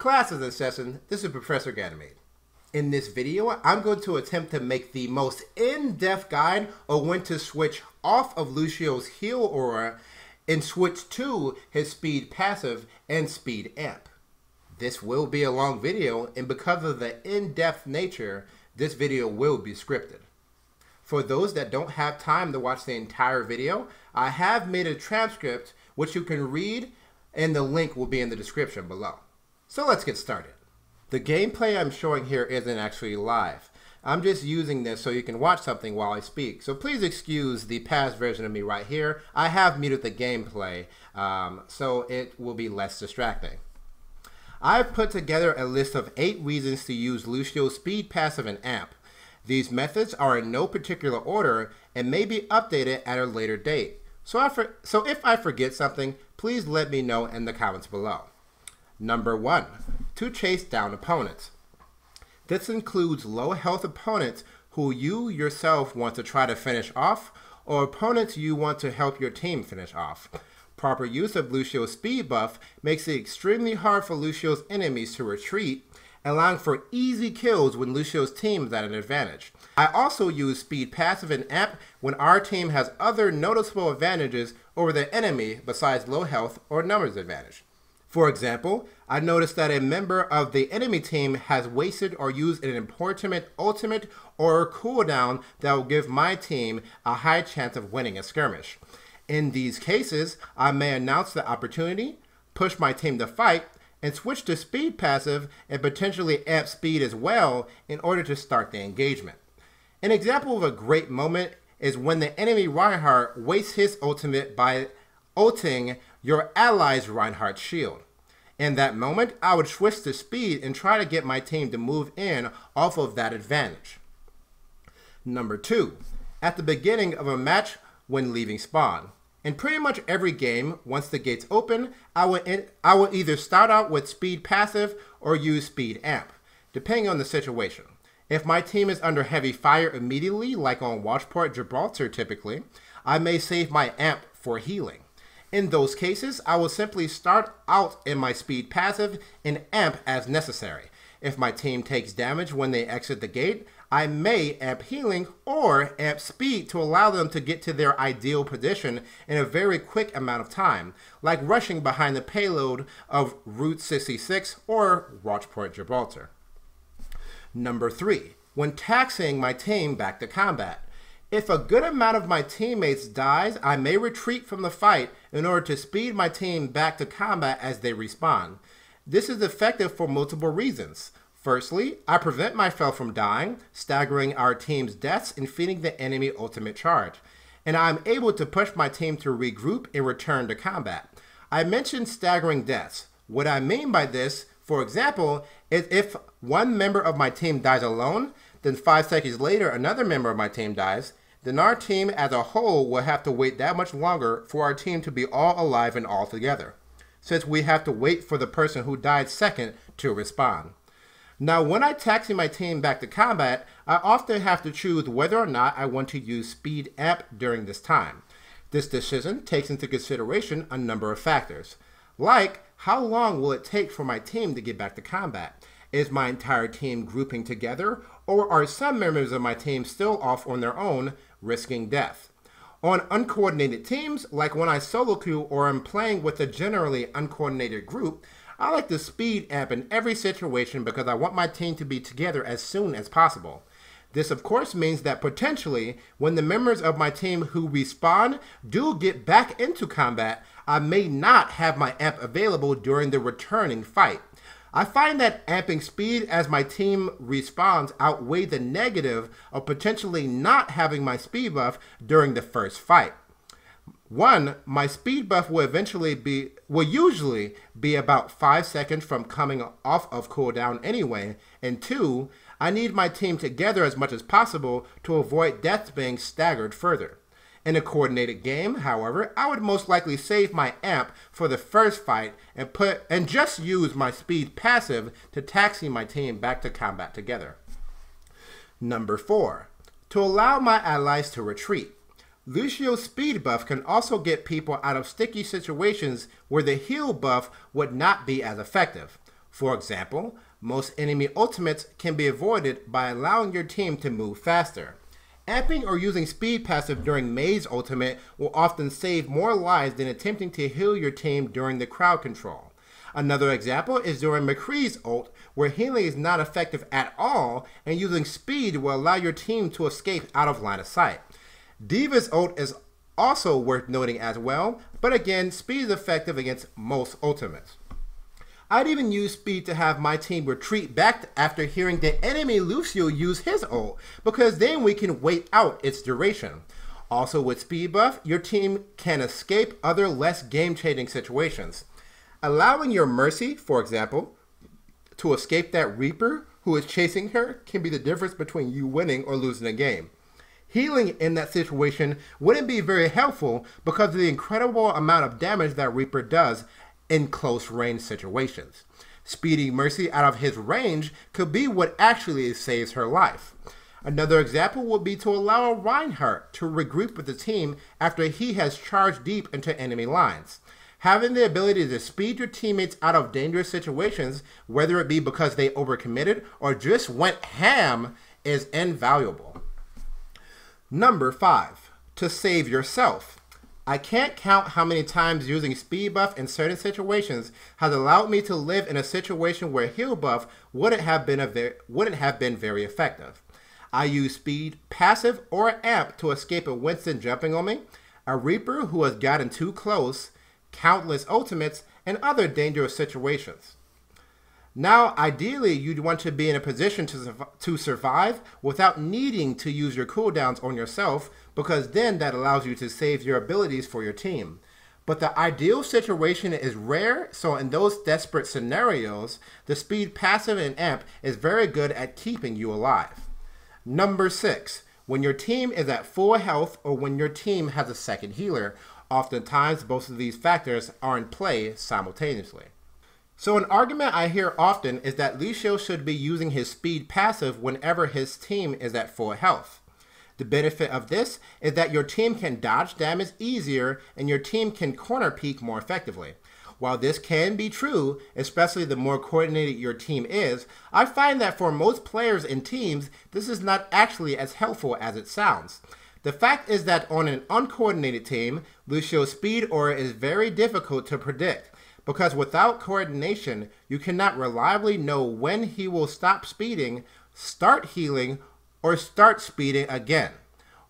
Classes in session, this is Professor Ganymede. In this video, I'm going to attempt to make the most in-depth guide on when to switch off of Lucio's heal aura and switch to his speed passive and speed amp. This will be a long video, and because of the in-depth nature, this video will be scripted. For those that don't have time to watch the entire video, I have made a transcript which you can read, and the link will be in the description below. So let's get started. The gameplay I'm showing here isn't actually live. I'm just using this so you can watch something while I speak. So please excuse the past version of me right here. I have muted the gameplay, so it will be less distracting. I've put together a list of 8 reasons to use Lucio's speed passive and amp. These methods are in no particular order and may be updated at a later date. So if I forget something, please let me know in the comments below. Number 1, to chase down opponents. This includes low health opponents who you yourself want to try to finish off, or opponents you want to help your team finish off. Proper use of Lucio's speed buff makes it extremely hard for Lucio's enemies to retreat, allowing for easy kills when Lucio's team is at an advantage. I also use speed passive and amp when our team has other noticeable advantages over the enemy besides low health or numbers advantage. For example, I noticed that a member of the enemy team has wasted or used an important ultimate or cooldown that will give my team a high chance of winning a skirmish. In these cases, I may announce the opportunity, push my team to fight, and switch to speed passive and potentially amp speed as well in order to start the engagement. An example of a great moment is when the enemy Reinhardt wastes his ultimate by ulting your ally's Reinhardt shield. In that moment, I would switch to speed and try to get my team to move in off of that advantage. Number 2, at the beginning of a match when leaving spawn. In pretty much every game, once the gates open, I will either start out with speed passive or use speed amp, depending on the situation. If my team is under heavy fire immediately, like on Watchport Gibraltar typically, I may save my amp for healing. In those cases, I will simply start out in my speed passive and amp as necessary. If my team takes damage when they exit the gate, I may amp healing or amp speed to allow them to get to their ideal position in a very quick amount of time, like rushing behind the payload of Route 66 or Watchport Gibraltar. Number 3, when taxiing my team back to combat. If a good amount of my teammates dies, I may retreat from the fight in order to speed my team back to combat as they respawn. This is effective for multiple reasons. Firstly, I prevent myself from dying, staggering our team's deaths and feeding the enemy ultimate charge. And I'm able to push my team to regroup and return to combat. I mentioned staggering deaths. What I mean by this, for example, is if one member of my team dies alone, then 5 seconds later another member of my team dies, then our team as a whole will have to wait that much longer for our team to be all alive and all together, since we have to wait for the person who died second to respawn. Now, when I taxi my team back to combat, I often have to choose whether or not I want to use speed amp during this time. This decision takes into consideration a number of factors, like how long will it take for my team to get back to combat? Is my entire team grouping together, or are some members of my team still off on their own, risking death? On uncoordinated teams, like when I solo queue or am playing with a generally uncoordinated group, I like to speed amp in every situation because I want my team to be together as soon as possible. This of course means that potentially, when the members of my team who respawn do get back into combat, I may not have my amp available during the returning fight. I find that amping speed as my team respawns outweigh the negative of potentially not having my speed buff during the first fight. 1, my speed buff will usually be about 5 seconds from coming off of cooldown anyway, and 2, I need my team together as much as possible to avoid deaths being staggered further. In a coordinated game, however, I would most likely save my amp for the first fight and just use my speed passive to taxi my team back to combat together. Number 4, to allow my allies to retreat. Lucio's speed buff can also get people out of sticky situations where the heal buff would not be as effective. For example, most enemy ultimates can be avoided by allowing your team to move faster. Amping or using speed passive during Mei's ultimate will often save more lives than attempting to heal your team during the crowd control. Another example is during McCree's ult, where healing is not effective at all, and using speed will allow your team to escape out of line of sight. D.Va's ult is also worth noting as well, but again, speed is effective against most ultimates. I'd even use speed to have my team retreat back after hearing the enemy Lucio use his ult, because then we can wait out its duration. Also with SpeedBuff, your team can escape other less game-changing situations. Allowing your Mercy, for example, to escape that Reaper who is chasing her can be the difference between you winning or losing a game. Healing in that situation wouldn't be very helpful because of the incredible amount of damage that Reaper does in close range situations. Speeding Mercy out of his range could be what actually saves her life. Another example would be to allow a Reinhardt to regroup with the team after he has charged deep into enemy lines. Having the ability to speed your teammates out of dangerous situations, whether it be because they overcommitted or just went ham, is invaluable. Number 5. To save yourself. I can't count how many times using speed buff in certain situations has allowed me to live in a situation where heal buff wouldn't have been very effective. I use speed, passive, or amp to escape a Winston jumping on me, a Reaper who has gotten too close, countless ultimates, and other dangerous situations. Now, ideally, you'd want to be in a position to survive without needing to use your cooldowns on yourself, because then that allows you to save your abilities for your team. But the ideal situation is rare, so in those desperate scenarios, the speed, passive, and amp is very good at keeping you alive. Number 6. When your team is at full health or when your team has a second healer. Oftentimes, both of these factors are in play simultaneously. So an argument I hear often is that Lucio should be using his speed passive whenever his team is at full health. The benefit of this is that your team can dodge damage easier and your team can corner peek more effectively. While this can be true, especially the more coordinated your team is, I find that for most players and teams, this is not actually as helpful as it sounds. The fact is that on an uncoordinated team, Lucio's speed aura is very difficult to predict, because without coordination, you cannot reliably know when he will stop speeding, start healing, or start speeding again,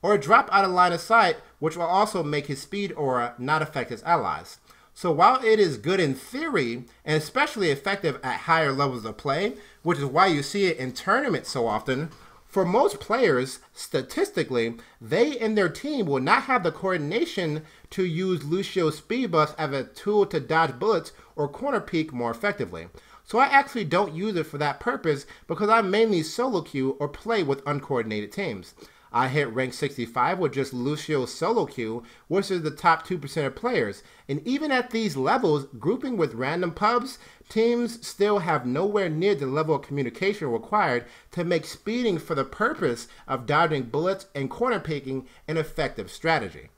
or drop out of line of sight, which will also make his speed aura not affect his allies. So while it is good in theory, and especially effective at higher levels of play, which is why you see it in tournaments so often, for most players, statistically, they and their team will not have the coordination to use Lucio's speed buff as a tool to dodge bullets or corner peek more effectively. So I actually don't use it for that purpose because I mainly solo queue or play with uncoordinated teams. I hit rank 65 with just Lucio's solo queue, which is the top 2% of players. And even at these levels, grouping with random pubs, teams still have nowhere near the level of communication required to make speeding for the purpose of dodging bullets and corner peeking an effective strategy.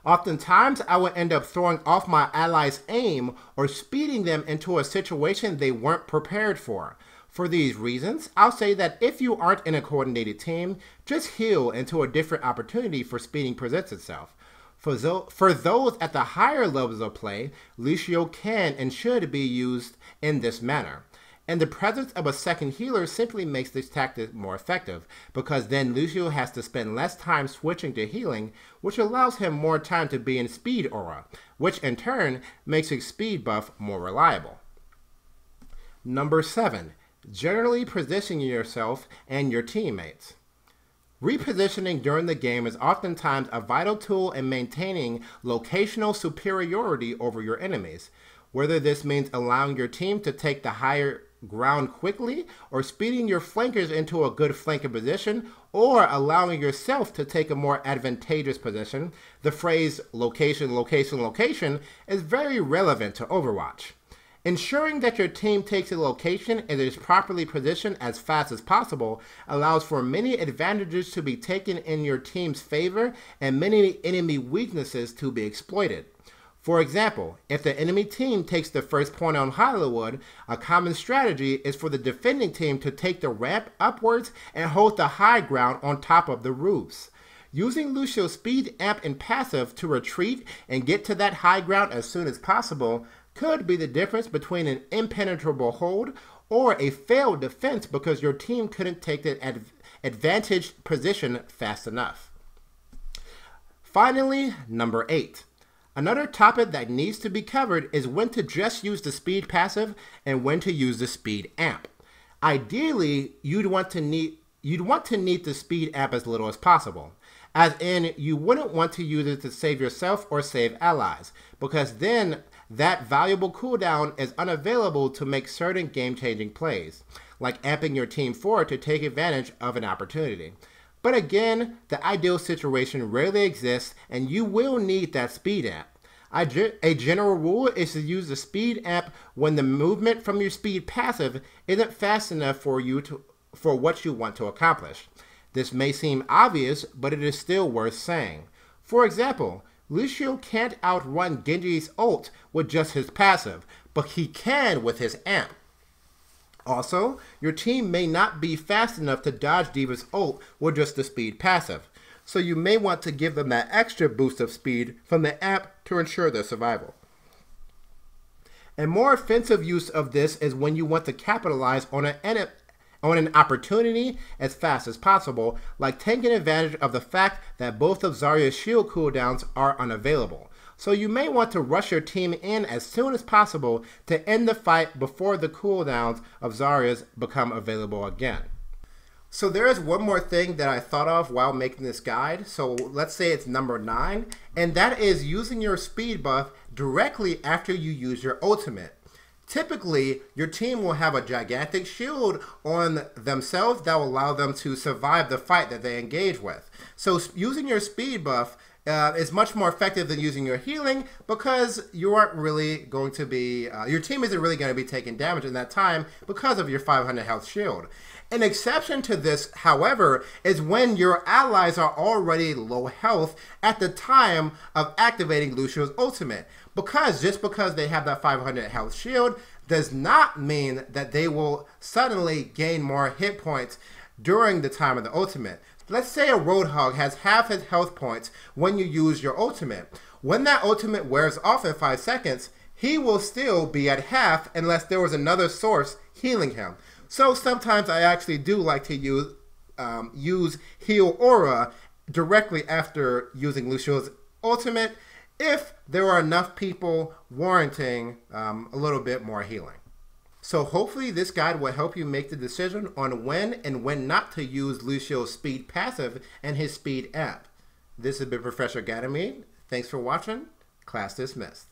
Oftentimes, I would end up throwing off my allies' aim or speeding them into a situation they weren't prepared for. For these reasons, I'll say that if you aren't in a coordinated team, just heal until a different opportunity for speeding presents itself. For those at the higher levels of play, Lucio can and should be used in this manner. And the presence of a second healer simply makes this tactic more effective, because then Lucio has to spend less time switching to healing, which allows him more time to be in speed aura, which in turn makes his speed buff more reliable. Number 7. Generally positioning yourself and your teammates. Repositioning during the game is oftentimes a vital tool in maintaining locational superiority over your enemies, whether this means allowing your team to take the higher ground quickly, or speeding your flankers into a good flanking position, or allowing yourself to take a more advantageous position. The phrase location, location, location is very relevant to Overwatch. Ensuring that your team takes a location and is properly positioned as fast as possible allows for many advantages to be taken in your team's favor and many enemy weaknesses to be exploited. For example, if the enemy team takes the first point on Hollywood, a common strategy is for the defending team to take the ramp upwards and hold the high ground on top of the roofs. Using Lucio's speed amp and passive to retreat and get to that high ground as soon as possible could be the difference between an impenetrable hold or a failed defense because your team couldn't take the advantaged position fast enough. Finally, number 8. Another topic that needs to be covered is when to just use the speed passive and when to use the speed amp. Ideally, you'd want to need the speed amp as little as possible, as in you wouldn't want to use it to save yourself or save allies, because then that valuable cooldown is unavailable to make certain game-changing plays, like amping your team forward to take advantage of an opportunity. But again, the ideal situation rarely exists, and you will need that speed amp. A general rule is to use the speed amp when the movement from your speed passive isn't fast enough for what you want to accomplish. This may seem obvious, but it is still worth saying. For example, Lucio can't outrun Genji's ult with just his passive, but he can with his amp. Also, your team may not be fast enough to dodge D.Va's ult with just the speed passive, so you may want to give them that extra boost of speed from the amp to ensure their survival. A more offensive use of this is when you want to capitalize on an opportunity as fast as possible, like taking advantage of the fact that both of Zarya's shield cooldowns are unavailable. So you may want to rush your team in as soon as possible to end the fight before the cooldowns of Zarya's become available again. So there is one more thing that I thought of while making this guide. So let's say it's number 9, and that is using your speed buff directly after you use your ultimate. Typically, your team will have a gigantic shield on themselves that will allow them to survive the fight that they engage with. So using your speed buff is much more effective than using your healing because you aren't really going to be, your team isn't really going to be taking damage in that time because of your 500 health shield. An exception to this, however, is when your allies are already low health at the time of activating Lucio's ultimate. Just because they have that 500 health shield does not mean that they will suddenly gain more hit points during the time of the ultimate. Let's say a Roadhog has half his health points when you use your ultimate. When that ultimate wears off in 5 seconds, he will still be at half unless there was another source healing him. So sometimes I actually do like to use Heal Aura directly after using Lucio's ultimate if there are enough people warranting a little bit more healing. So hopefully this guide will help you make the decision on when and when not to use Lucio's speed passive and his speed amp. This has been Professor Ganymede. Thanks for watching. Class dismissed.